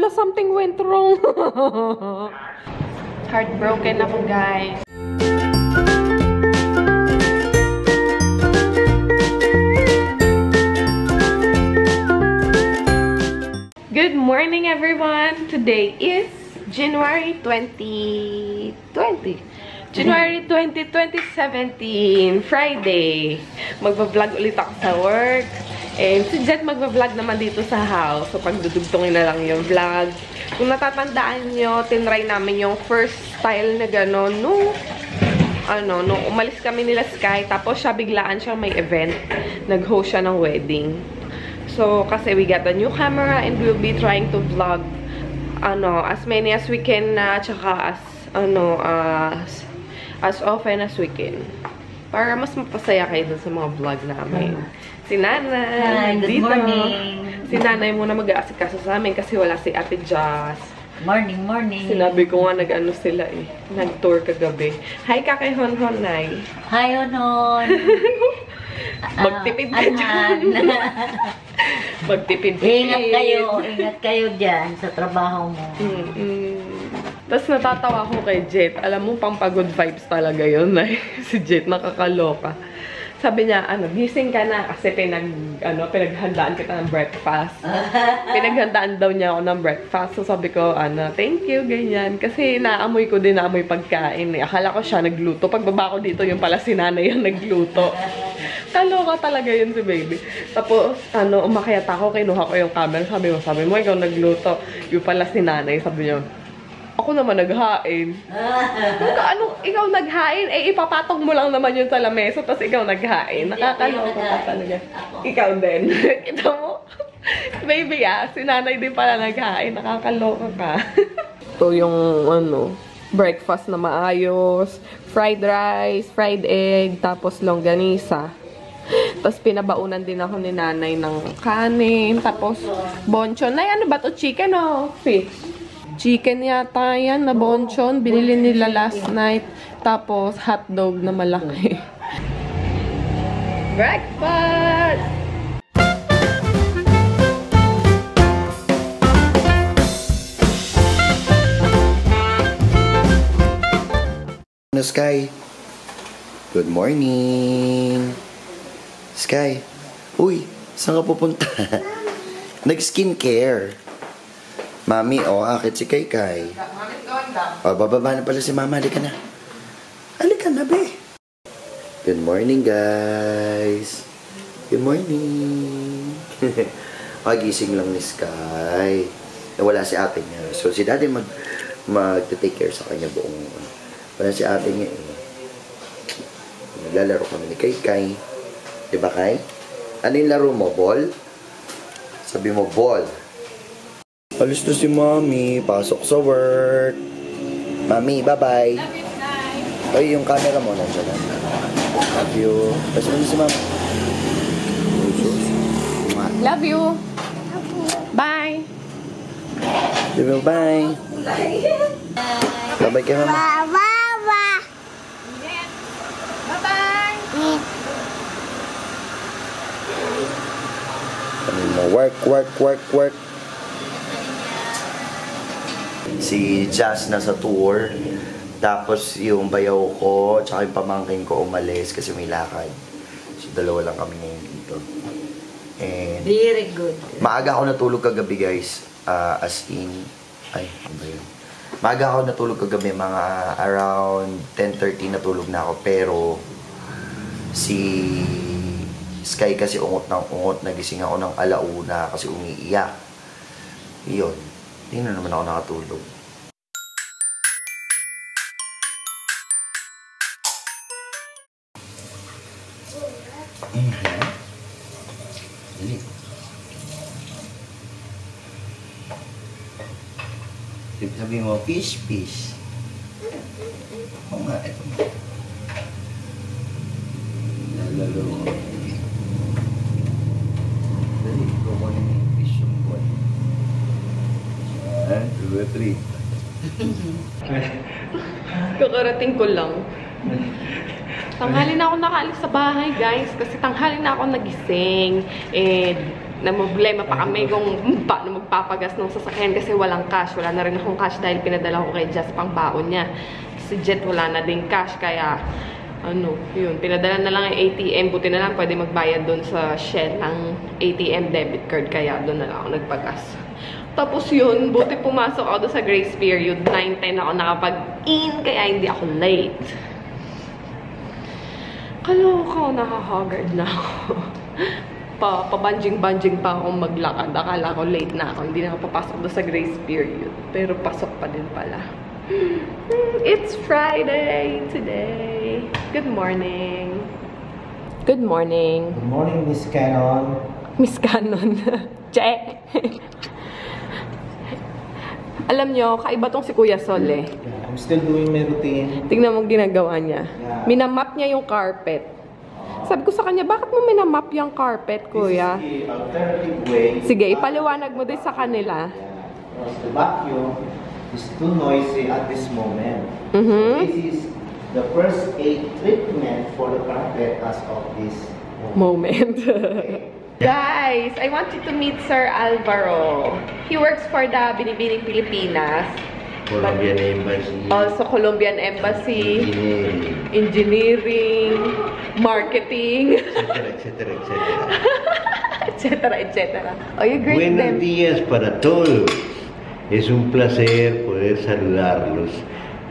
Hala, something went wrong. Heartbroken ako, guys. Good morning, everyone! Today is January 2020. January 20, 2017. Friday. Magbablog ulit ako sa work. And si Jet magbablog naman dito sa house. So, pagdudugtongin na lang yung vlog. Kung natatandaan nyo, tinry namin yung first style na gano'n. Nung umalis kami nila Sky. Tapos siya biglaan siyang may event. Nag-host siya ng wedding. So, kasi we got a new camera and we'll be trying to vlog as many as we can na tsaka as often as we can. Para mas mapasaya kayo dun sa mga vlog namin. Si Nanay, hi, good morning. Si Nanay muna mag-aasikaso sa amin kasi wala si Ate Jazz. Morning, morning. Sinabi ko nga nag-ano sila eh. Nag-tour kagabi. Hi ka kay Honhon, Nay. Hi, Honhon. Magtipid ka dyan. Magtipid. Ingat kayo dyan sa trabaho mo. Tapos natatawa ko kay Jet. Alam mo, pampagod vibes talaga yun. Si Jet, nakakaloka. Sabi niya, gising ka na kasi pinaghandaan kita ng breakfast. Pinaghandaan daw niya ako ng breakfast. So sabi ko, thank you, ganyan. Kasi naamoy ko din, naamoy pagkain. Akala ko siya nagluto. Pagbaba ko dito, yung pala si Nanay yung nagluto. Kaloka talaga yun si baby. Tapos, umakyat ako, kinuha ko yung camera. Sabi mo, ikaw nagluto. Yung pala si Nanay, sabi niya, ako naman naghain. Ikaw naghain, ipapatong mo lang naman yun sa lamesa, tapos ikaw naghain. Nakakaloka ka talaga. Ikaw din. Kita mo? Baby, si Nanay din pala naghain. Nakakaloka ka. Ito yung, breakfast na maayos. Fried rice, fried egg, tapos longganisa. Tapos pinabaunan din ako ni Nanay ng kanin. Tapos bonchon. Nay, ano ba to? Chicken o fish? Chicken yata yan na bonchon. Binili nila last night. Tapos hotdog na malaki. Breakfast! Sky. Good morning. Sky. Uy, saan ka pupunta? Nag-skincare. Mami, akit si Kaykay. Bababa na pala si Mama. Halika na. Halika na, be. Good morning, guys. Good morning. Magising lang ni Sky. Wala si ate niya. So, si Daddy mag-take care sa kanya buong. Wala si ate niya eh. Naglalaro kami ni Kaykay. Diba, Kay? Ano yung laro mo? Ball? Sabi mo, ball. Alis na si Mami. Pasok sa work. Mami, bye-bye. Love you, Nay. Ay, yung camera mo nandiyan lang. Love you. Pasok na si Mami. Love you. Bye. Love you, bye. Bye-bye kay Mama. Bye-bye. Work. Si Jazz nasa tour. Tapos yung bayaw ko, tsaka yung pamangkin ko umalis kasi may lakad. So dalawa lang kami ngayon dito. And Very good. maaga ako natulog kagabi, guys. As in, ano ba yun? Maaga ako natulog kagabi, mga around 10:30 natulog na ako. Pero si Sky kasi ungot ng ungot, nagising ako ng alauna kasi umiiyak. Iyon. Hindi na naman ako nakatulog. Dali. Sabi mo, fish. Oo nga, ito. Lalaro ko. Dali, kukunin mo yung fish yung buwan. 1, 2, 3. Kakarating ko lang. Tanghali na ako nakaalis sa bahay, guys. Kasi tanghali na ako nagising. And Namblema pa kami kung paano magpapagas ng sasakyan kasi walang cash. Wala na rin akong cash dahil pinadala ko kay Jess pang baon niya. Si Jet wala na din cash kaya ano, yun. Pinadala na lang yung ATM. Buti na lang pwede magbayad doon sa Shell ng ATM debit card kaya doon na lang ako nagpagas. Tapos yun, buti pumasok ako doon sa grace period. 9:10 ako nakapag-in kaya hindi ako late. Kaloka ako, nakahagard na ako. Pabanjing-banjing pa akong maglakad. Akala ko late na ako. Hindi na ako papasok doon sa grace period. Pero pasok pa din pala. It's Friday today. Good morning. Good morning. Good morning, Miss Cannon. Miss Cannon. Che. Alam nyo, kaiba tong si Kuya Sol eh. Yeah, I'm still doing my routine. Tingnan mo ginagawa niya. Yeah. Minamap niya yung carpet. Sabi ko sa kanya, bakit mo minamap yung carpet, Kuya? This is the alternative way. Sige, ipaliwanag mo din sa kanila. Yeah. Because the vacuum is too noisy at this moment. Mhm. So this is the first aid treatment for the carpet as of this moment. Moment. Guys, I want you to meet Sir Alvaro. He works for the Binibining Pilipinas. Colombian Embassy. Also, Colombian Embassy. Engineering. Marketing. Etcétera, etcétera, etcétera. Etcétera, etcétera. Oh, you greet Buenos them. días para todos. Es un placer poder saludarlos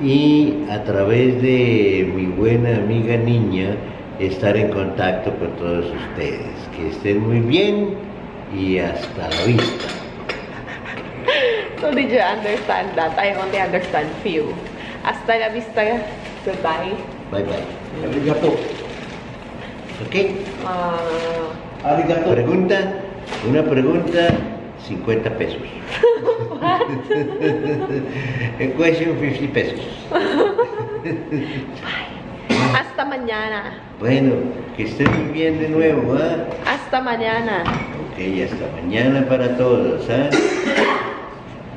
y a través de mi buena amiga niña estar en contacto con todos ustedes. Que estén muy bien y hasta la vista. So, did you understand that? I only understand few. Hasta la vista. Goodbye. Bye bye. Arigato. ¿Ok? Arigato. Una pregunta, 50 pesos. En question, 50 pesos. Hasta mañana. Bueno, que estén muy bien de nuevo, ¿ah? Hasta mañana. Ok, hasta mañana para todos, ¿ah?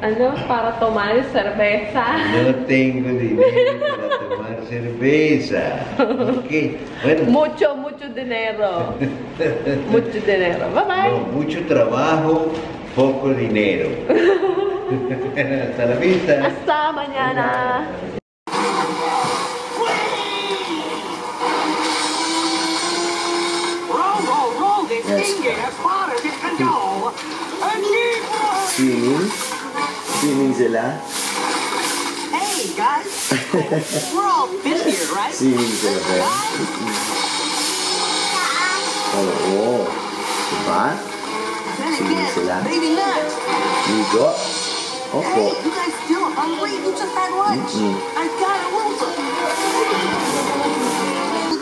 Ano? Para tomar cerveza. No tengo dinero para tomar cerveza. Ok, bueno. Mucho dinero. Mucho dinero. Bye-bye. No, mucho trabajo, poco dinero. Hasta la vista. Hasta mañana. Roll, this thing gets hotter than a doll. Swimming? Swimming sila? Hey, guys. We're all fish here, right? Swimming sila ba? Oo. Diba? Then Swimming again, sila? maybe not. Ligo? Opo. Hey, you guys still hungry? You just had lunch. I got a loser.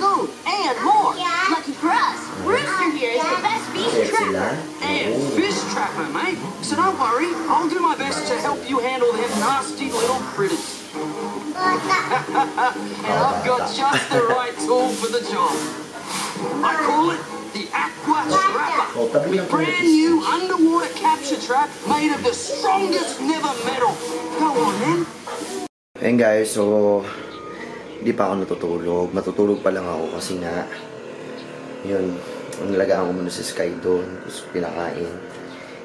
Food and more. Lucky for us, Rooster here is the best beef Kaya sila? trapper. And Oo. fish trapper, mate. So don't worry, I'll do my best to help you handle them nasty little critters. And I've got just the right tool for the job. I call it the Aqua Trapper. Oh, tabi lang po Brand yung new underwater capture trap made of the strongest never metal. Go on then. Ayun guys, so hindi pa ako natutulog. Matutulog pa lang ako kasi nga yun, nalagaan ko muna si Sky doon, tapos pinakain.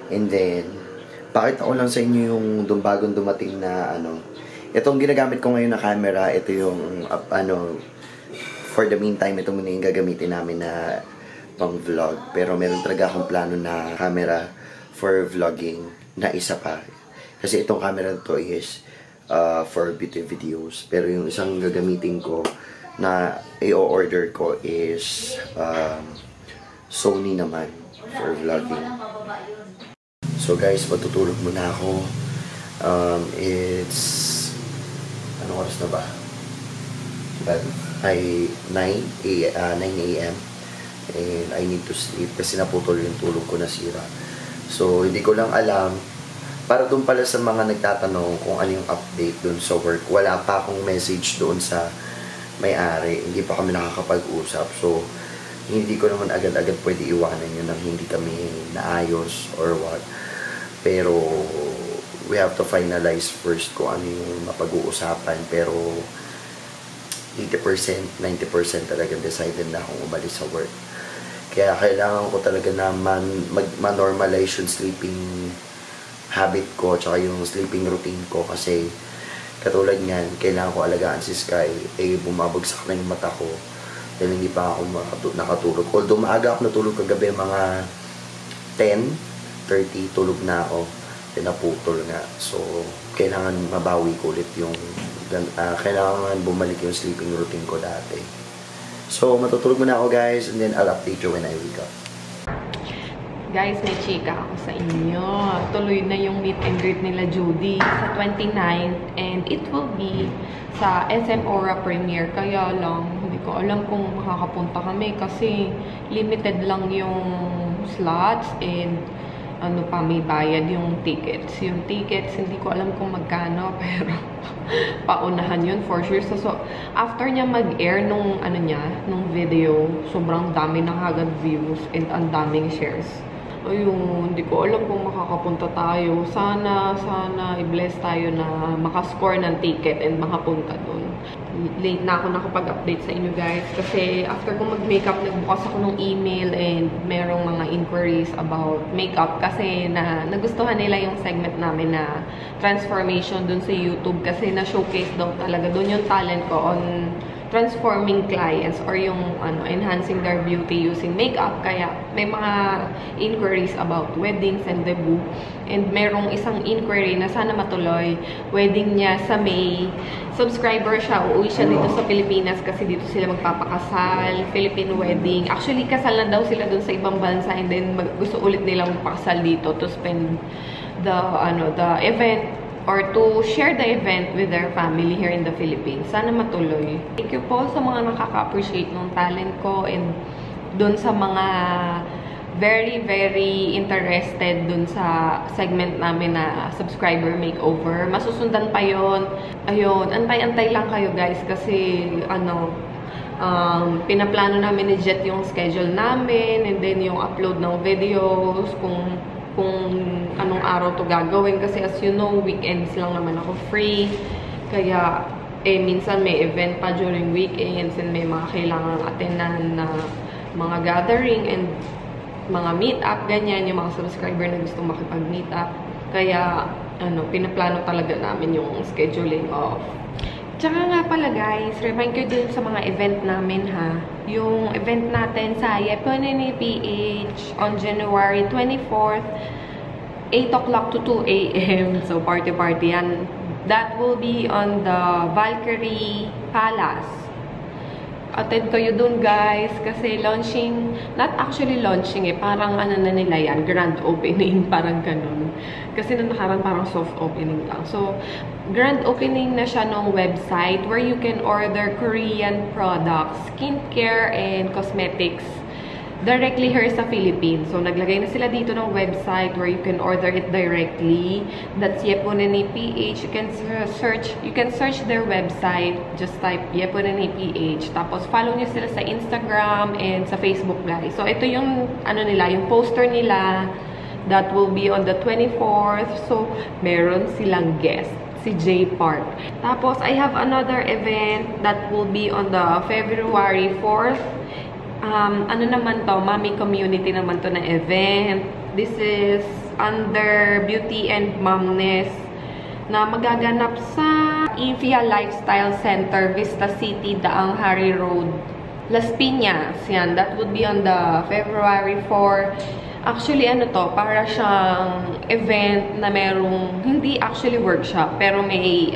And then, pakita ko lang sa inyo yung bagong dumating na ano. Itong ginagamit ko ngayon na camera, ito yung for the meantime, ito muna yung gagamitin namin na pang vlog. Pero meron talaga akong plano na camera for vlogging na isa pa. Kasi itong camera na to is for beauty videos. Pero yung isang gagamitin ko na i-order ko is Sony naman for vlogging. So guys, matutulog muna ako. It's ano oras na ba? Ay 9 a.m. and I need to sleep kasi naputol yung tulog ko, nasira. So hindi ko lang alam. Para doon pala sa mga nagtatanong kung ano yung update doon sa work, wala pa akong message doon sa may-ari. Hindi pa kami nakakapag-usap. So hindi ko naman agad-agad pwede iwanan yun nang hindi kami naayos or what. Pero we have to finalize first kung ano yung mapag-uusapan. Pero 80%, 90% talagang decided na akong umalis sa work. Kaya kailangan ko talaga na ma-normalize yung sleeping habit ko tsaka yung sleeping routine ko kasi katulad niyan, kailangan ko alagaan si Sky. Bumabagsak na yung mata ko dahil hindi pa ako nakatulog. Although maaga ako natulog kagabi, mga 10:30 tulog na ako. Pinaputol nga. So, kailangan mabawi ko ulit yung kailangan bumalik yung sleeping routine ko dati. So, matutulog muna ako guys and then I'll update you when I wake up. Guys, may chika ako sa inyo. Tuloy na yung meet and greet nila Judy sa 29th and it will be sa SM Aura Premiere. Kaya lang, hindi ko alam kung makakapunta kami kasi limited lang yung slots and ano pa, may bayad yung tickets. Yung tickets, hindi ko alam kung magkano, pero paunahan yun for sure. So after niya mag-air nung nung video, sobrang dami na agad views and ang daming shares. Ayun, hindi ko alam kung makakapunta tayo. Sana i-bless tayo na makascore ng ticket and makapunta dun. Late na ako nakapag-update sa inyo guys kasi after ko mag-makeup, nagbukas ako ng email and merong mga inquiries about makeup kasi nagustuhan nila yung segment namin na transformation dun sa YouTube kasi na-showcase daw talaga dun yung talent ko on transforming clients or yung enhancing their beauty using makeup. Kaya may mga inquiries about weddings and debut. And merong isang inquiry na sana matuloy. Wedding niya sa May. Subscriber siya. Uuwi siya dito sa Pilipinas kasi dito sila magpapakasal. Philippine wedding. Actually, kasal na daw sila dun sa ibang bansa and then gusto ulit nilang magpakasal dito to spend the event or to share the event with their family here in the Philippines. Sana matuloy. Thank you po sa mga nakaka-appreciate ng talent ko and dun sa mga very interested dun sa segment namin na subscriber makeover. Masusundan pa yon. Ayun, antay-antay lang kayo guys kasi pinaplano namin ni Jet yung schedule namin and then yung upload ng videos, kung anong araw to gagawin kasi as you know, weekends lang naman ako free. Kaya minsan may event pa during weekends and may mga kailangan attendan na mga gathering and mga meet-up, ganyan, yung mga subscriber na gusto makipag-meet up. Kaya pinaplano talaga namin yung scheduling of. Tsaka nga pala guys, remind ko din sa mga event namin ha. Yung event natin sa Yeponini PH on January 24th, 8 o'clock to 2 a.m. So party yan. That will be on the Valkyrie Palace. Attend kayo dun guys kasi launching, not actually launching parang na nila yan, grand opening, parang ganun. Kasi nung nakaraan parang soft opening lang. So, grand opening na siya ng website where you can order Korean products, skincare, and cosmetics directly here sa Philippines. So, naglagay na sila dito ng website where you can order it directly. That's Yeponini PH. You can search their website. Just type Yeponini PH. Tapos, follow nyo sila sa Instagram and sa Facebook, guys. So, ito yung, yung poster nila. That will be on the 24th. So, meron silang guest, si J Park. Tapos, I have another event that will be on the February 4th. Naman to, Mommy Community naman to na event. This is under Beauty and Momness na magaganap sa Evia Lifestyle Center, Vista City, Daang Hari Road, Las Piñas. Yan, that would be on the February 4. Actually, para siyang event na merong, hindi actually workshop, pero may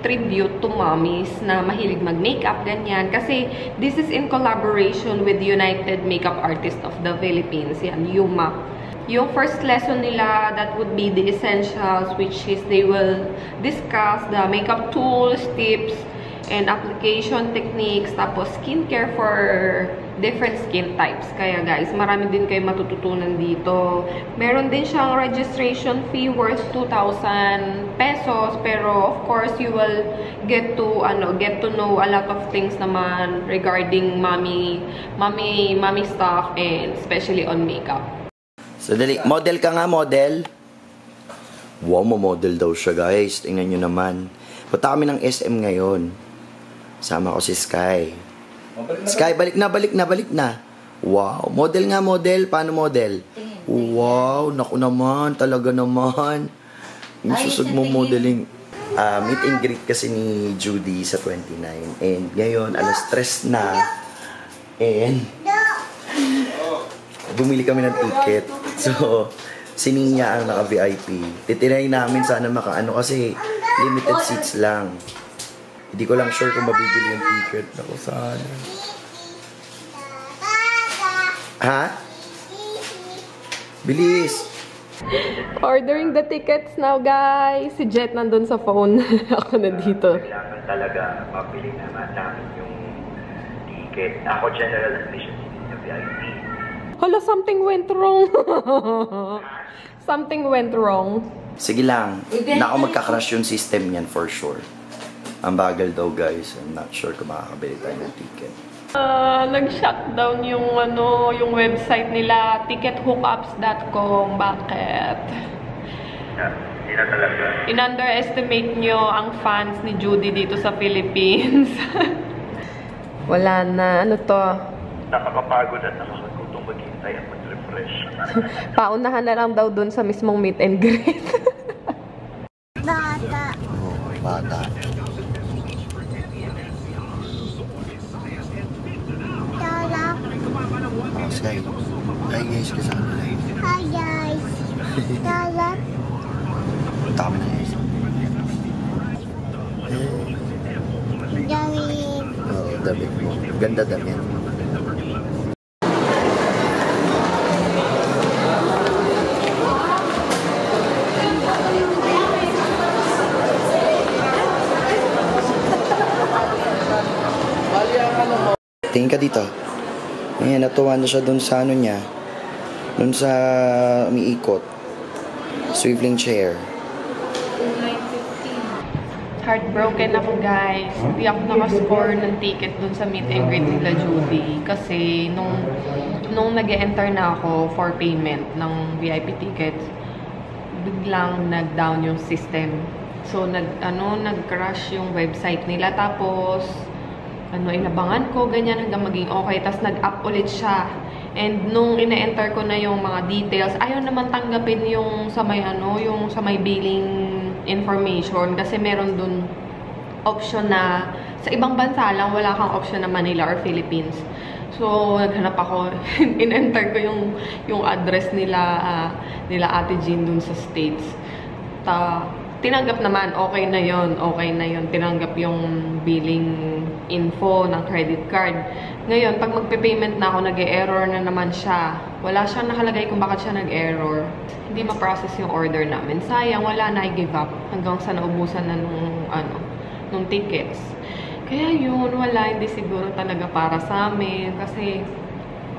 tribute to mommies na mahilig mag-makeup, ganyan. Kasi, this is in collaboration with United Makeup Artists of the Philippines, yan, UMAP. Yung first lesson nila, that would be the essentials, which is they will discuss the makeup tools, tips, and application techniques, tapos skincare for different skin types. Kaya guys, marami din kayo matututunan dito. Meron din siyang registration fee worth 2,000 pesos, pero of course, you will get to know a lot of things naman regarding mommy stuff and especially on makeup. So, dali. Model ka nga, model. Wow, model daw siya, guys. Tingnan nyo naman. Punta kami ng SM ngayon. Sama ko si Sky. Sky, balik na. Wow. Model nga, model. Paano model? Wow. Naku naman. Talaga naman. Susog mo modeling. Meet and greet kasi ni Judy sa 29. And ngayon, alas 3 na. And bumili kami ng ticket. So, si Ninya ang naka-VIP. Titinay namin sana makaano kasi limited seats lang. Hindi ko lang sure kung mabibili yung ticket. Ako sana. Ha? Bilis! Ordering the tickets now, guys. Si Jet nandun sa phone. Ako nandito. Kailangan talaga mabili naman namin yung ticket. Ako general admission sa VIP. Hala, something went wrong. Something went wrong. Sige lang. Nako magka-crash yung system niyan for sure. Ang bagal daw, guys. I'm not sure kung makakabili tayo ng ticket. Nag-shutdown yung website nila, tickethookups.com. Bakit? Hindi na talaga. In-underestimate nyo ang fans ni Judy dito sa Philippines. Wala na. Ano to? Nakakapagod at nakakagutom maghintay at mag-refresh. Paunahan na lang daw dun sa mismong meet and greet. Bata. Oh, Sky. Hi guys, kasama na yun. Hi guys. Tala. Punta kami na guys. Damit. Oo, damit mo. Ganda damit. Tingin ka dito. Ayan, natuwa na siya dun sa ano niya. Dun sa umiikot. Swiveling chair. Heartbroken ako, guys. Hindi ako nakascore ng ticket dun sa meet and greet nila Judy. Kasi nung nag-enter na ako for payment ng VIP tickets, biglang nag-down yung system. So, nag-crash yung website nila. Tapos, inabangan ko, ganyan, hanggang maging okay. Tapos, nag-up ulit siya. And nung ina-enter ko na yung mga details, ayaw naman tanggapin yung sa may yung sa may billing information kasi meron dun option na sa ibang bansa lang wala kang option na Manila or Philippines. So naghanap ako, in-enter ko yung address nila Ate Jean dun sa States. Tinanggap naman, okay na yon, tinanggap yung billing info ng credit card. Ngayon, pag magpe-payment na ako, nag-e-error na naman siya. Wala siyang nakalagay kung bakit siya nag-error. Hindi ma-process yung order namin. Sayang, wala na, I give up. Hanggang sa naubusan na nung tickets. Kaya yun, wala, hindi siguro talaga para sa amin. Kasi,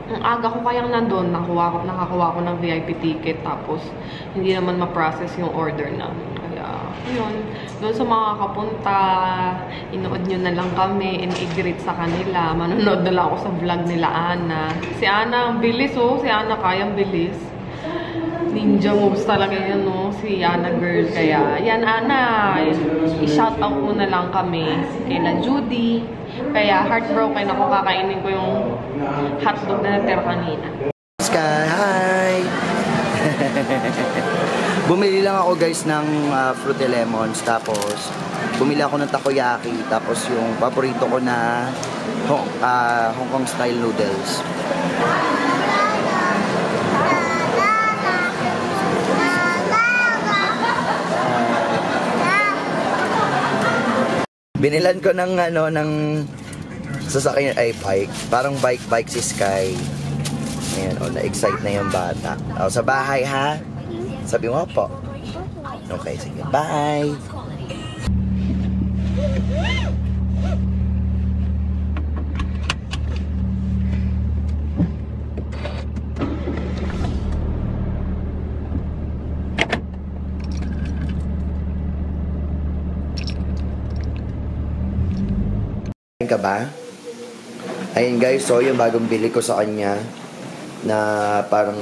ang aga ko kayang nandun, nakakuha ko ng VIP ticket. Tapos, hindi naman ma-process yung order namin. Kaya, yun. Doon sa mga kapunta, inood nyo na lang kami, in-greet sa kanila. Manonood na lang ako sa vlog nila Ana. Si Ana, ang bilis oh. Si Ana, kayang bilis. Ninja moves talaga yan, no? Si Ana girl. Kaya, yan Ana, i-shoutout mo na lang kami kayla Judy. Kaya, heartbroken ako, kakainin ko yung hotdog na natira kanina. Sky, hi! Bumili lang ako guys ng fruity lemons, tapos bumili ako ng takoyaki, tapos yung paborito ko na Hong Kong style noodles. Binilan ko ng sasakyan ay bike, parang bike si Sky. Ayan, na-excite na yung bata. Sa bahay ha? Sabi mo po. Okay, sige. Bye! Ka ba? Ayun guys, so yung bagong bili ko sa kanya na parang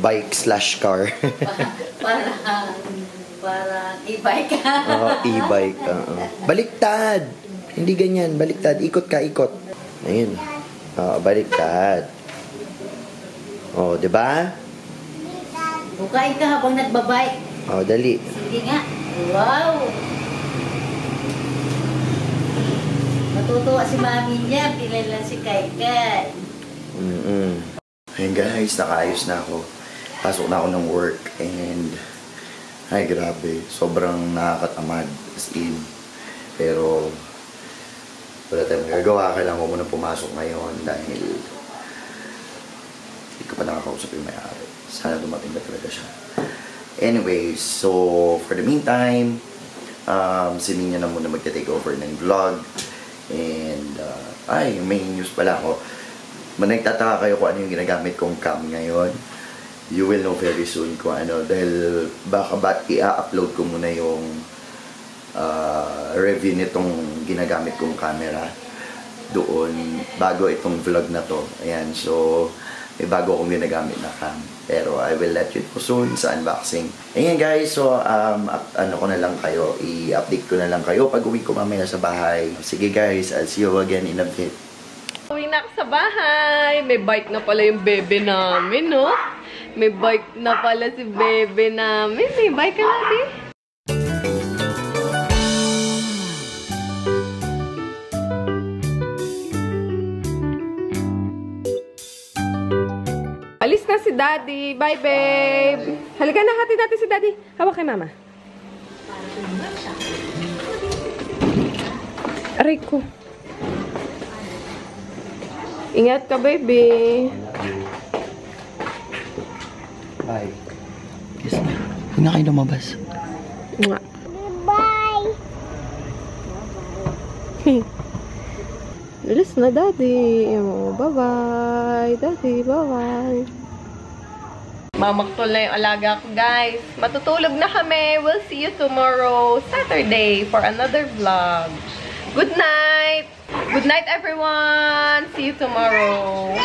bike/car. Parang e-bike. Oo, e-bike. Baliktad! Hindi ganyan, baliktad. Ikot ka, ikot. Ayun. Baliktad. Oh, di ba? Bukain ka habang nagbabay. Oh, dali. Sige nga. Wow! Matutuwa si mami niya. Pilala si Kaikai. Ayun guys, nakaayos na ako. Pasok na ako ng work and ay grabe, sobrang nakakatamad as in. Pero wala tayong magagawa, kailangan ko muna pumasok ngayon dahil hindi ko pa nakakausap yung may-ari. Sana dumating na talaga siya. Anyways, so for the meantime, si Minya na muna magta-take over ng vlog. And may news pala ako. Nagtataka kayo kung ano yung ginagamit kong cam ngayon. You will know very soon kung ano. Dahil baka i-upload ko muna yung review nitong ginagamit kong camera doon bago itong vlog na to. Ayan, so may bago akong ginagamit na cam. Pero I will let you know soon sa unboxing. Ayan guys, so ano ko na lang kayo, i-update ko na lang kayo pag uwi ko mamaya sa bahay. Sige guys, I'll see you again in a bit. Uwi na ako sa bahay. May bike na pala yung bebe namin, no? May bike na pala si bebe namin. May bike ka natin. Alis na si Daddy. Bye, babe. Halika na, hatid natin si Daddy. Hawak kay Mama. Aray ko. Ingat ka, baby. Bye. Yes na. Huwag na kayo lumabas. Bye. Alis na, Daddy. Bye-bye. Daddy, bye-bye. Mamaktol na yung alaga ko, guys. Matutulog na kami. We'll see you tomorrow, Saturday, for another vlog. Good night! Good night, everyone! See you tomorrow!